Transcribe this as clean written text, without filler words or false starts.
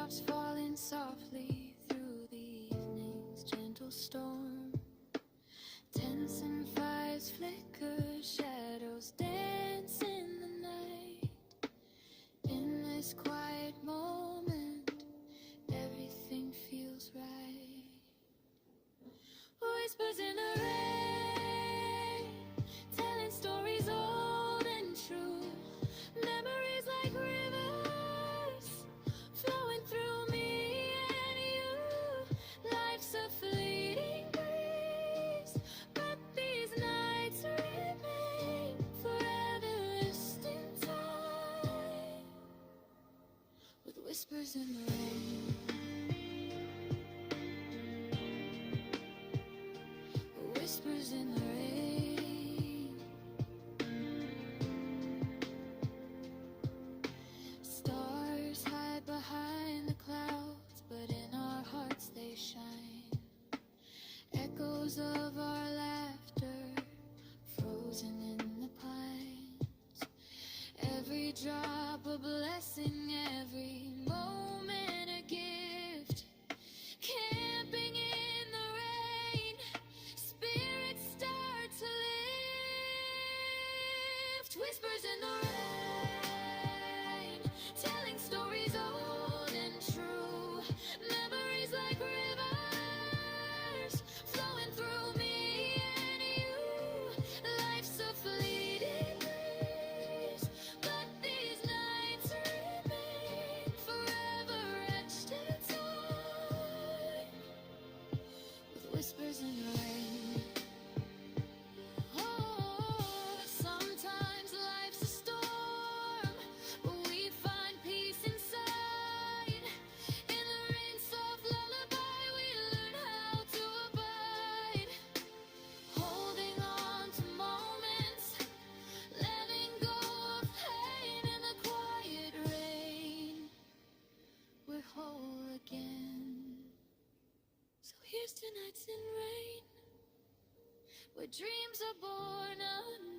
Raindrops falling softly through the evening's gentle storm. Tents and fires flicker, shadows dance in the night. In this quiet moment, everything feels right. Whispers in the rain, telling stories old and true. Memories like rivers, flowing through me and you. Life's a fleeting breeze, but these nights remain forever lost in time. With whispers in the rain, whispers in the rain. Stars hide behind the clouds, but in our hearts they shine. Echoes of our laughter, frozen in the pines. Every drop a blessing, every moment a gift. Camping in the rain, spirits start to lift. Whispers in the rain, telling stories old and true. Memories like rivers, flowing through me and you. Life's a fleeting breeze, but these nights remain forever etched in time. With whispers in the rain. Oh, sometimes life's a storm, but we find peace inside. In the rain's soft lullaby, we learn how to abide. Holding on to moments, letting go of pain. In the quiet rain, we're whole again. So here's to nights in rain, where dreams are born anew.